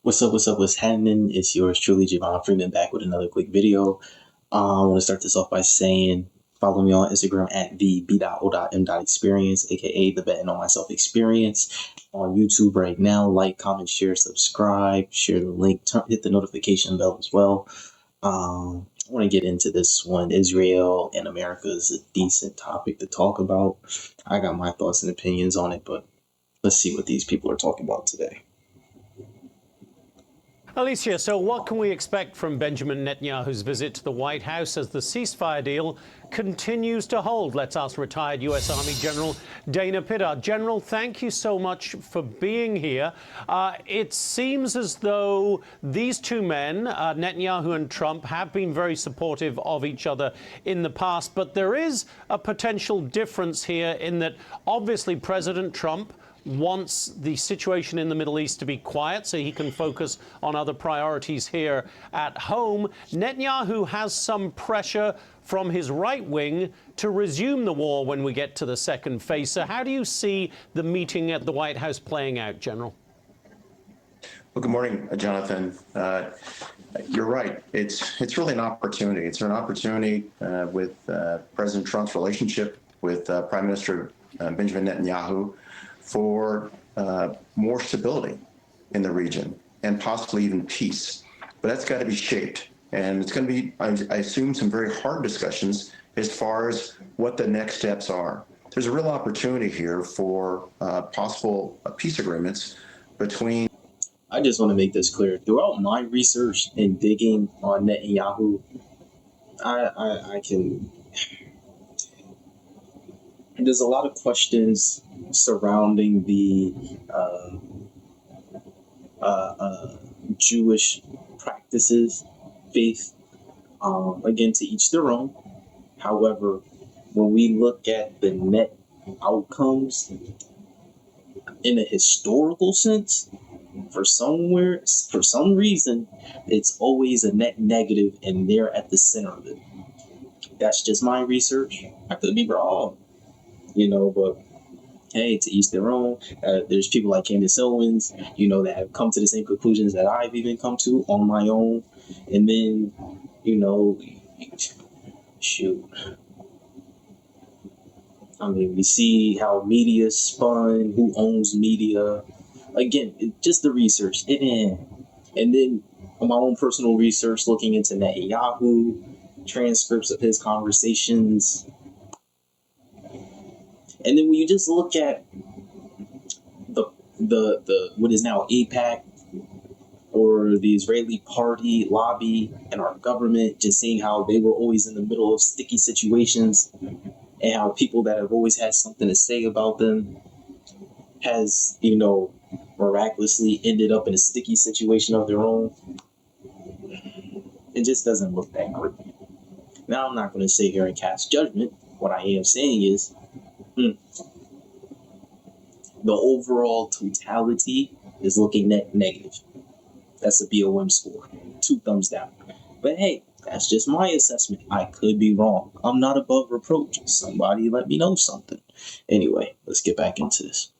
What's happening? It's yours truly, Javon Freeman, back with another quick video. I want to start this off by saying, follow me on Instagram at the b.o.m.experience, aka the betting on myself experience. On YouTube right now, like, comment, share, subscribe, share the link, hit the notification bell as well. I want to get into this one. Israel and America is a decent topic to talk about. I got my thoughts and opinions on it, but let's see what these people are talking about today. Alicia, so what can we expect from Benjamin Netanyahu's visit to the White House as the ceasefire deal continues to hold? Let's ask retired U.S. Army General Dana Pittard. General, thank you so much for being here. It seems as though these two men, Netanyahu and Trump, have been very supportive of each other in the past, but there is a potential difference here in that obviously President Trump wants the situation in the Middle East to be quiet so he can focus on other priorities here at home. Netanyahu has some pressure from his right wing to resume the war when we get to the second phase. So how do you see the meeting at the White House playing out, General? Well, good morning, Jonathan. You're right. It's really an opportunity. It's an opportunity with President Trump's relationship with Prime Minister Benjamin Netanyahu for more stability in the region and possibly even peace. But that's got to be shaped. And it's going to be, I assume, some very hard discussions as far as what the next steps are. There's a real opportunity here for possible peace agreements between. I just want to make this clear. Throughout my research and digging on Netanyahu, I can. There's a lot of questions surrounding the Jewish practices, faith. Again, to each their own. However, when we look at the net outcomes in a historical sense, for some reason, it's always a net negative, and they're at the center of it. That's just my research. I could be wrong. But hey, to each their own. There's people like Candace Owens, that have come to the same conclusions that I've even come to on my own. And then, shoot. I mean, we see how media spun, who owns media. Again, just the research. And then on my own personal research, looking into Netanyahu, transcripts of his conversations. And then when you just look at the what is now AIPAC, or the Israeli party lobby, and our government, just seeing how they were always in the middle of sticky situations, and how people that have always had something to say about them has, miraculously ended up in a sticky situation of their own. It just doesn't look that great. Now, I'm not going to sit here and cast judgment. What I am saying is, the overall totality is looking negative. That's a BOM score. 2 thumbs down. But hey, that's just my assessment. I could be wrong. I'm not above reproach. Somebody let me know something. Anyway, let's get back into this.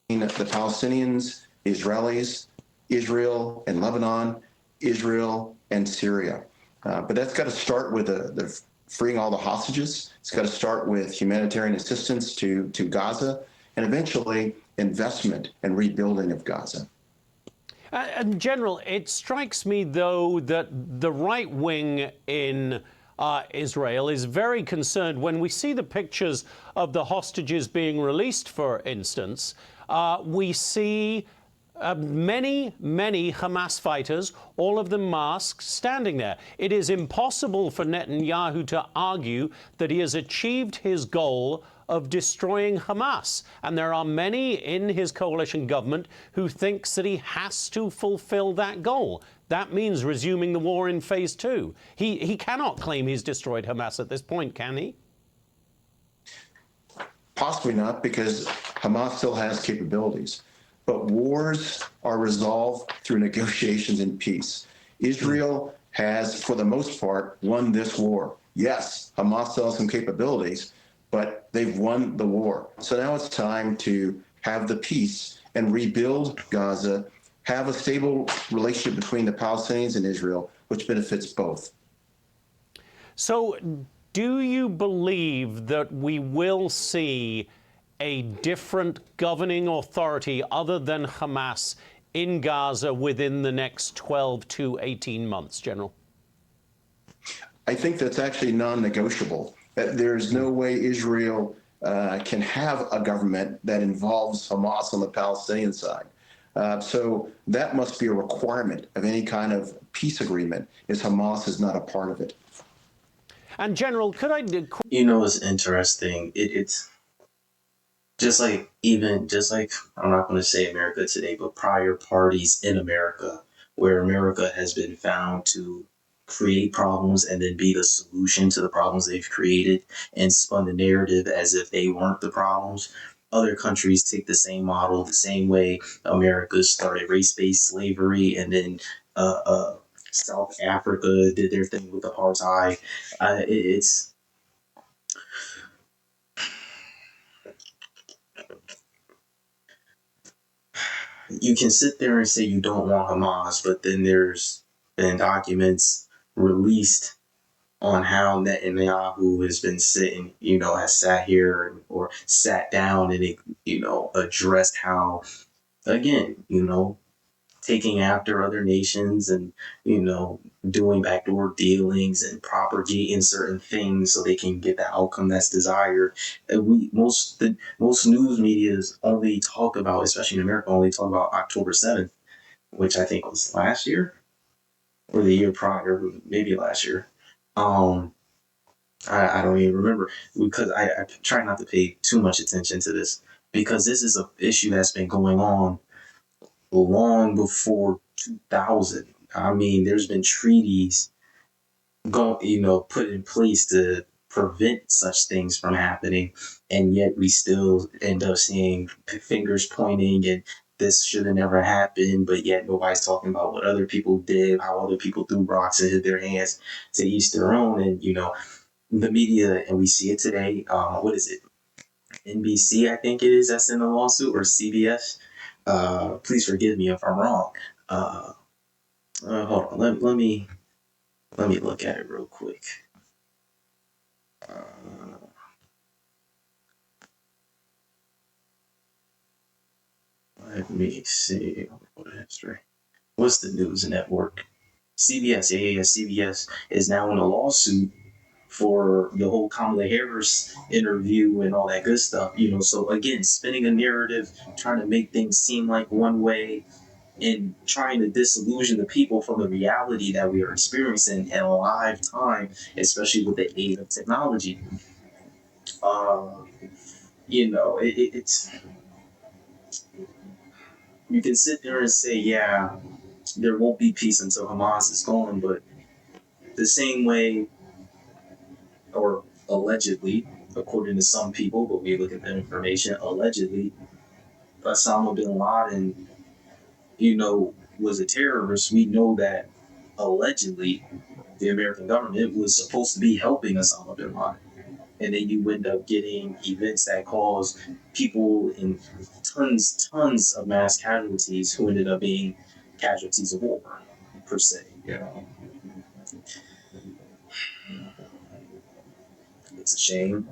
The Palestinians, Israelis, Israel and Lebanon, Israel and Syria. But that's got to start with the freeing all the hostages. It's got to start with humanitarian assistance to Gaza, and eventually investment and rebuilding of Gaza. General, it strikes me, though, that the right wing in Israel is very concerned when we see the pictures of the hostages being released, for instance. We see many Hamas fighters, all of them masked, standing there. It is impossible for Netanyahu to argue that he has achieved his goal of destroying Hamas. And there are many in his coalition government who thinks that he has to fulfill that goal. That means resuming the war in phase 2. He cannot claim he's destroyed Hamas at this point, can he? Possibly not, because Hamas still has capabilities. But wars are resolved through negotiations and peace. Israel has, for the most part, won this war. Yes, Hamas still has some capabilities, but they've won the war. So now it's time to have the peace and rebuild Gaza, have a stable relationship between the Palestinians and Israel, which benefits both. So, do you believe that we will see a different governing authority other than Hamas in Gaza within the next 12 to 18 months, General? I think that's actually non-negotiable. There's no way Israel can have a government that involves Hamas on the Palestinian side. So that must be a requirement of any kind of peace agreement, is Hamas is not a part of it. And General, could I... It's interesting. It's just like, I'm not going to say America today, but prior parties in America, where America has been found to create problems and then be the solution to the problems they've created and spun the narrative as if they weren't the problems. Other countries take the same model, the same way America started race-based slavery, and then South Africa did their thing with apartheid. It's You can sit there and say you don't want Hamas, but then there's been documents released on how Netanyahu has been sitting, has sat here or sat down and addressed how, again, taking after other nations and, doing backdoor dealings and propagating certain things so they can get the outcome that's desired. And most news medias only talk about, especially in America, only talk about October 7th, which I think was last year or the year prior, maybe last year. I don't even remember, because I try not to pay too much attention to this, because this is an issue that's been going on long before 2000. I mean, there's been treaties put in place to prevent such things from happening, and yet we still end up seeing fingers pointing and this should have never happened, but yet nobody's talking about what other people did, how other people threw rocks and hit their hands, to each their own. And the media, and we see it today. What is it? NBC, I think it is, that's in the lawsuit, or CBS. Please forgive me if I'm wrong. Hold on. Let me look at it real quick. Let me see. History. What's the news network? CBS. Yeah. CBS is now in a lawsuit for the whole Kamala Harris interview and all that good stuff. So again, spinning a narrative, trying to make things seem like one way, and trying to disillusion the people from the reality that we are experiencing in live time, especially with the aid of technology. It's, you can sit there and say, yeah, there won't be peace until Hamas is gone, but the same way, or allegedly, according to some people, but we look at the information, allegedly, Osama bin Laden, was a terrorist. We know that allegedly the American government was supposed to be helping Osama bin Laden. And then you end up getting events that cause people in tons of mass casualties who ended up being casualties of war, per se. It's a shame.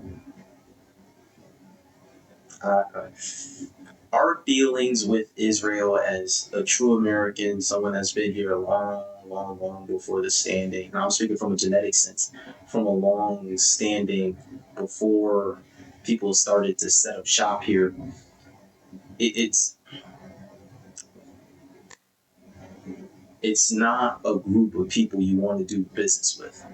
Our dealings with Israel, as a true American, someone that's been here long before the standing, and I'm speaking from a genetic sense, from a long standing before people started to set up shop here, it's not a group of people you want to do business with.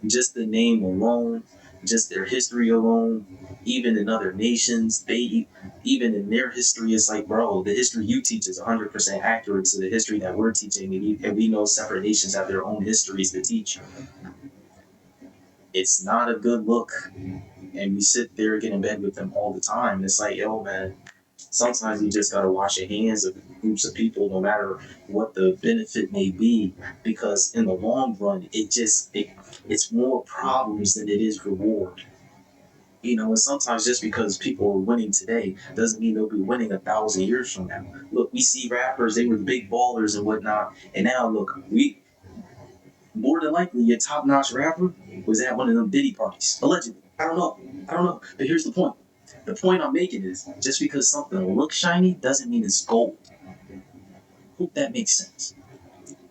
Just the name alone, just their history alone, even in other nations, even in their history, it's like, bro, the history you teach is 100% accurate to the history that we're teaching, and we know separate nations have their own histories to teach. It's not a good look, and we sit there, get in bed with them all the time, and it's like, yo, man, sometimes you just gotta wash your hands of groups of people, no matter what the benefit may be, because in the long run, it's more problems than it is reward. And sometimes just because people are winning today doesn't mean they'll be winning 1,000 years from now. Look, we see rappers, they were big ballers and whatnot, and now look, we more than likely your top notch rapper was at one of them Diddy parties. Allegedly. I don't know. I don't know. But here's the point. The point I'm making is just because something looks shiny doesn't mean it's gold. Hope that makes sense.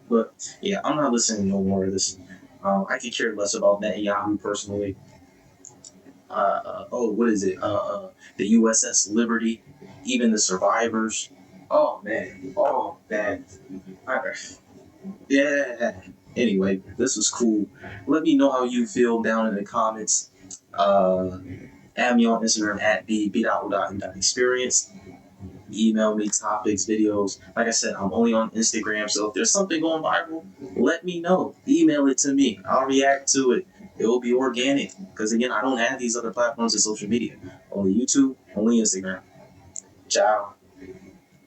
But yeah, I'm not listening to no more of this. I could care less about Netanyahu personally. What is it? The USS Liberty, even the survivors. Oh man. Oh man. Yeah. Anyway, this was cool. Let me know how you feel down in the comments. Add me on Instagram at b.experience. Email me topics, videos. Like I said, I'm only on Instagram, so if there's something going viral, let me know. Email it to me. I'll react to it. It will be organic. Because again, I don't have these other platforms of social media. Only YouTube, only Instagram. Ciao.